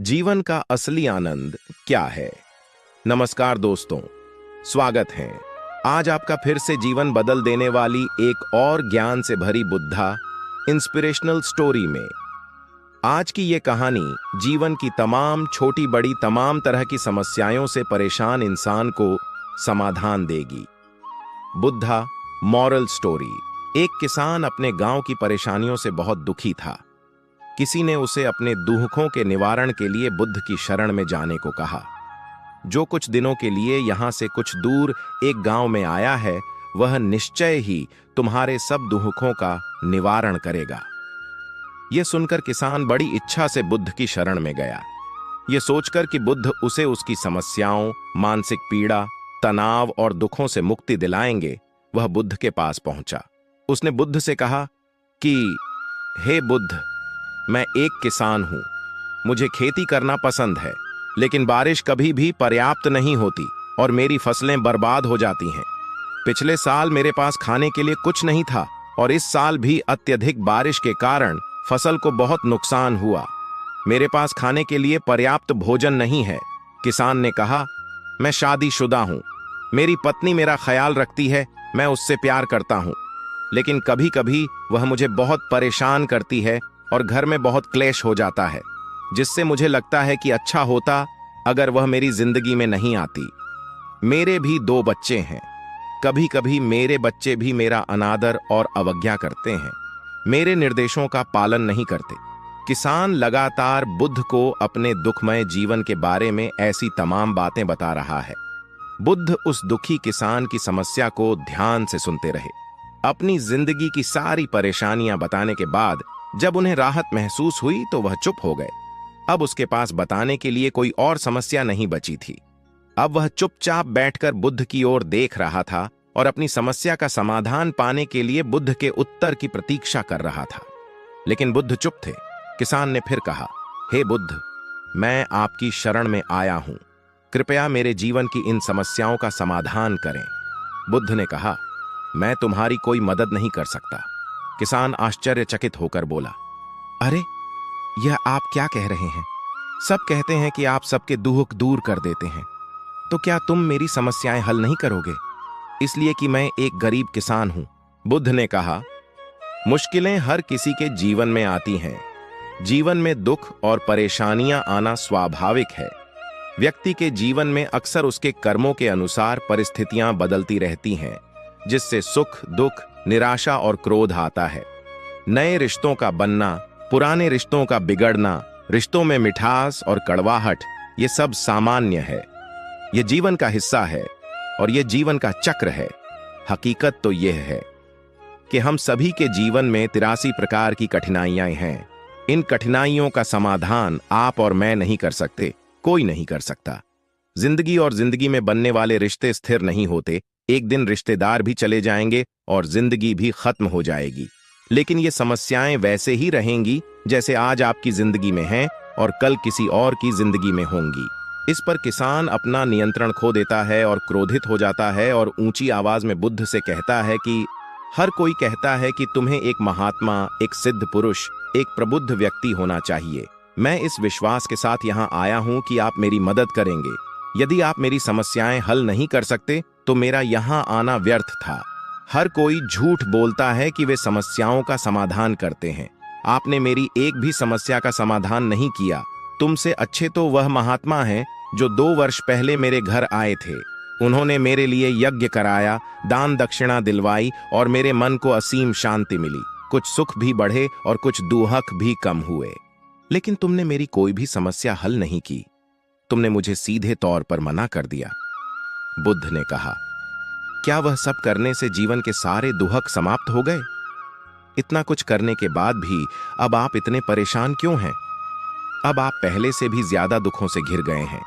जीवन का असली आनंद क्या है। नमस्कार दोस्तों, स्वागत है आज आपका फिर से जीवन बदल देने वाली एक और ज्ञान से भरी बुद्धा इंस्पिरेशनल स्टोरी में। आज की ये कहानी जीवन की तमाम छोटी बड़ी तमाम तरह की समस्याओं से परेशान इंसान को समाधान देगी। Buddha moral story. एक किसान अपने गांव की परेशानियों से बहुत दुखी था। किसी ने उसे अपने दुखों के निवारण के लिए बुद्ध की शरण में जाने को कहा, जो कुछ दिनों के लिए यहां से कुछ दूर एक गांव में आया है, वह निश्चय ही तुम्हारे सब दुखों का निवारण करेगा। यह सुनकर किसान बड़ी इच्छा से बुद्ध की शरण में गया। यह सोचकर कि बुद्ध उसे उसकी समस्याओं, मानसिक पीड़ा, तनाव और दुखों से मुक्ति दिलाएंगे, वह बुद्ध के पास पहुंचा। उसने बुद्ध से कहा कि हे बुद्ध, मैं एक किसान हूं। मुझे खेती करना पसंद है, लेकिन बारिश कभी भी पर्याप्त नहीं होती और मेरी फसलें बर्बाद हो जाती हैं। पिछले साल मेरे पास खाने के लिए कुछ नहीं था और इस साल भी अत्यधिक बारिश के कारण फसल को बहुत नुकसान हुआ। मेरे पास खाने के लिए पर्याप्त भोजन नहीं है। किसान ने कहा, मैं शादीशुदा हूं। मेरी पत्नी मेरा ख्याल रखती है, मैं उससे प्यार करता हूं, लेकिन कभी कभी वह मुझे बहुत परेशान करती है और घर में बहुत क्लेश हो जाता है, जिससे मुझे लगता है कि अच्छा होता अगर वह मेरी जिंदगी में नहीं आती। मेरे भी 2 बच्चे हैं। कभी कभी मेरे बच्चे भी मेरा अनादर और अवज्ञा करते हैं, मेरे निर्देशों का पालन नहीं करते। किसान लगातार बुद्ध को अपने दुखमय जीवन के बारे में ऐसी तमाम बातें बता रहा है। बुद्ध उस दुखी किसान की समस्या को ध्यान से सुनते रहे। अपनी जिंदगी की सारी परेशानियां बताने के बाद जब उन्हें राहत महसूस हुई तो वह चुप हो गए। अब उसके पास बताने के लिए कोई और समस्या नहीं बची थी। अब वह चुपचाप बैठकर बुद्ध की ओर देख रहा था और अपनी समस्या का समाधान पाने के लिए बुद्ध के उत्तर की प्रतीक्षा कर रहा था। लेकिन बुद्ध चुप थे। किसान ने फिर कहा, हे बुद्ध, मैं आपकी शरण में आया हूं। कृपया मेरे जीवन की इन समस्याओं का समाधान करें। बुद्ध ने कहा, मैं तुम्हारी कोई मदद नहीं कर सकता। किसान आश्चर्यचकित होकर बोला, अरे, यह आप क्या कह रहे हैं? सब कहते हैं कि आप सबके दुख दूर कर देते हैं, तो क्या तुम मेरी समस्याएं हल नहीं करोगे? इसलिए कि मैं एक गरीब किसान हूं। बुद्ध ने कहा, मुश्किलें हर किसी के जीवन में आती हैं। जीवन में दुख और परेशानियां आना स्वाभाविक है। व्यक्ति के जीवन में अक्सर उसके कर्मों के अनुसार परिस्थितियां बदलती रहती हैं, जिससे सुख, दुख, निराशा और क्रोध आता है। नए रिश्तों का बनना, पुराने रिश्तों का बिगड़ना, रिश्तों में मिठास और कड़वाहट, ये सब सामान्य है। ये जीवन का हिस्सा है और ये जीवन का चक्र है। हकीकत तो यह है कि हम सभी के जीवन में 83 प्रकार की कठिनाइयां हैं। इन कठिनाइयों का समाधान आप और मैं नहीं कर सकते, कोई नहीं कर सकता। जिंदगी और जिंदगी में बनने वाले रिश्ते स्थिर नहीं होते। एक दिन रिश्तेदार भी चले जाएंगे और जिंदगी भी खत्म हो जाएगी, लेकिन ये समस्याएं वैसे ही रहेंगी जैसे आज आपकी जिंदगी में हैं और कल किसी और की जिंदगी में होंगी। इस पर किसान अपना नियंत्रण खो देता है और क्रोधित हो जाता है और ऊंची आवाज में बुद्ध से कहता है कि हर कोई कहता है कि तुम्हें एक महात्मा, एक सिद्ध पुरुष, एक प्रबुद्ध व्यक्ति होना चाहिए। मैं इस विश्वास के साथ यहाँ आया हूँ कि आप मेरी मदद करेंगे। यदि आप मेरी समस्याएं हल नहीं कर सकते तो मेरा यहाँ आना व्यर्थ था। हर कोई झूठ बोलता है कि वे समस्याओं का समाधान करते हैं। आपने मेरी एक भी समस्या का समाधान नहीं किया। तुमसे अच्छे तो वह महात्मा हैं जो 2 वर्ष पहले मेरे घर आए थे। उन्होंने मेरे लिए यज्ञ कराया, दान दक्षिणा दिलवाई और मेरे मन को असीम शांति मिली। कुछ सुख भी बढ़े और कुछ दुख भी कम हुए। लेकिन तुमने मेरी कोई भी समस्या हल नहीं की। तुमने मुझे सीधे तौर पर मना कर दिया। बुद्ध ने कहा, क्या वह सब करने से जीवन के सारे दुख समाप्त हो गए? इतना कुछ करने के बाद भी अब आप इतने परेशान क्यों हैं? अब आप पहले से भी ज्यादा दुखों से घिर गए हैं।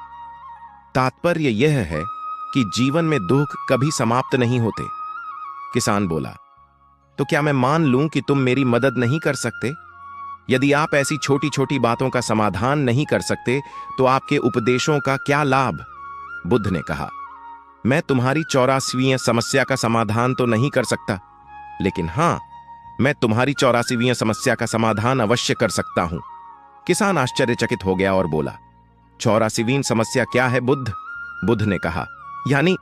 तात्पर्य यह है कि जीवन में दुख कभी समाप्त नहीं होते। किसान बोला, तो क्या मैं मान लूं कि तुम मेरी मदद नहीं कर सकते? यदि आप ऐसी छोटी छोटी बातों का समाधान नहीं कर सकते तो आपके उपदेशों का क्या लाभ? बुद्ध ने कहा, मैं तुम्हारी 84वीं समस्या का समाधान तो नहीं कर सकता, लेकिन हां, मैं तुम्हारी 84वीं समस्या का समाधान अवश्य कर सकता हूं। किसान आश्चर्यचकित हो गया और बोला, 84वीं समस्या क्या है बुद्ध? बुद्ध ने कहा, यानी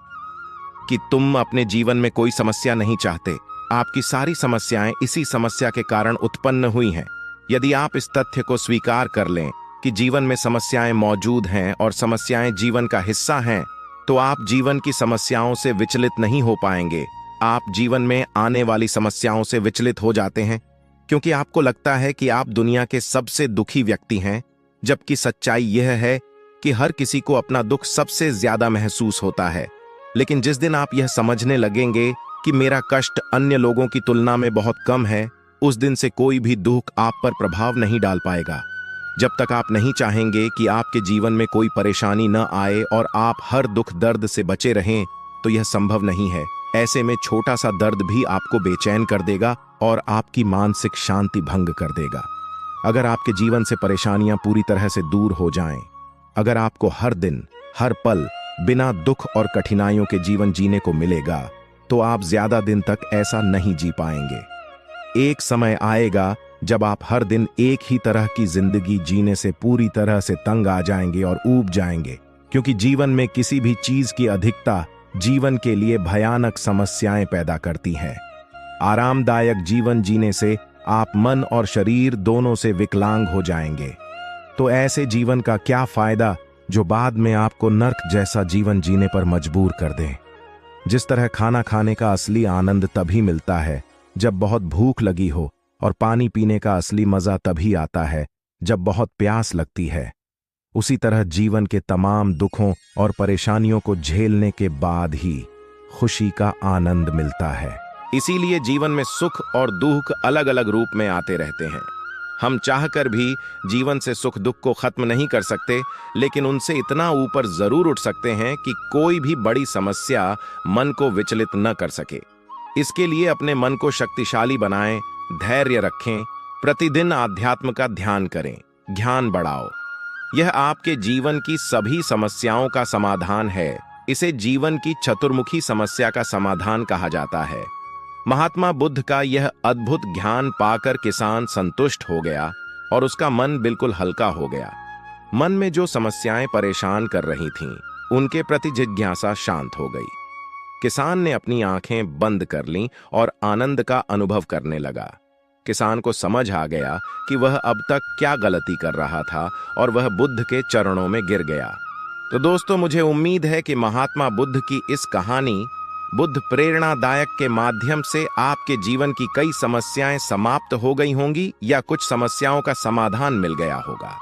कि तुम अपने जीवन में कोई समस्या नहीं चाहते। आपकी सारी समस्याएं इसी समस्या के कारण उत्पन्न हुई हैं। यदि आप इस तथ्य को स्वीकार कर लें कि जीवन में समस्याएं मौजूद हैं और समस्याएं जीवन का हिस्सा हैं, तो आप जीवन की समस्याओं से विचलित नहीं हो पाएंगे। आप जीवन में आने वाली समस्याओं से विचलित हो जाते हैं क्योंकि आपको लगता है कि आप दुनिया के सबसे दुखी व्यक्ति हैं, जबकि सच्चाई यह है कि हर किसी को अपना दुख सबसे ज्यादा महसूस होता है। लेकिन जिस दिन आप यह समझने लगेंगे कि मेरा कष्ट अन्य लोगों की तुलना में बहुत कम है, उस दिन से कोई भी दुख आप पर प्रभाव नहीं डाल पाएगा। जब तक आप नहीं चाहेंगे कि आपके जीवन में कोई परेशानी न आए और आप हर दुख दर्द से बचे रहें, तो यह संभव नहीं है। ऐसे में छोटा सा दर्द भी आपको बेचैन कर देगा और आपकी मानसिक शांति भंग कर देगा। अगर आपके जीवन से परेशानियां पूरी तरह से दूर हो जाएं, अगर आपको हर दिन हर पल बिना दुख और कठिनाइयों के जीवन जीने को मिलेगा, तो आप ज्यादा दिन तक ऐसा नहीं जी पाएंगे। एक समय आएगा जब आप हर दिन एक ही तरह की जिंदगी जीने से पूरी तरह से तंग आ जाएंगे और ऊब जाएंगे, क्योंकि जीवन में किसी भी चीज की अधिकता जीवन के लिए भयानक समस्याएं पैदा करती है। आरामदायक जीवन जीने से आप मन और शरीर दोनों से विकलांग हो जाएंगे। तो ऐसे जीवन का क्या फायदा जो बाद में आपको नर्क जैसा जीवन जीने पर मजबूर कर दे। जिस तरह खाना खाने का असली आनंद तभी मिलता है जब बहुत भूख लगी हो, और पानी पीने का असली मजा तभी आता है जब बहुत प्यास लगती है, उसी तरह जीवन के तमाम दुखों और परेशानियों को झेलने के बाद ही खुशी का आनंद मिलता है। इसीलिए जीवन में सुख और दुख अलग अलग रूप में आते रहते हैं। हम चाहकर भी जीवन से सुख दुख को खत्म नहीं कर सकते, लेकिन उनसे इतना ऊपर जरूर उठ सकते हैं कि कोई भी बड़ी समस्या मन को विचलित न कर सके। इसके लिए अपने मन को शक्तिशाली बनाएं, धैर्य रखें, प्रतिदिन आध्यात्म का ध्यान करें, ज्ञान बढ़ाओ। यह आपके जीवन की सभी समस्याओं का समाधान है। इसे जीवन की चतुर्मुखी समस्या का समाधान कहा जाता है। महात्मा बुद्ध का यह अद्भुत ज्ञान पाकर किसान संतुष्ट हो गया और उसका मन बिल्कुल हल्का हो गया। मन में जो समस्याएं परेशान कर रही थीं, उनके प्रति जिज्ञासा शांत हो गई। किसान ने अपनी आंखें बंद कर लीं और आनंद का अनुभव करने लगा। किसान को समझ आ गया कि वह अब तक क्या गलती कर रहा था और वह बुद्ध के चरणों में गिर गया। तो दोस्तों, मुझे उम्मीद है कि महात्मा बुद्ध की इस कहानी बुद्ध प्रेरणादायक के माध्यम से आपके जीवन की कई समस्याएं समाप्त हो गई होंगी या कुछ समस्याओं का समाधान मिल गया होगा।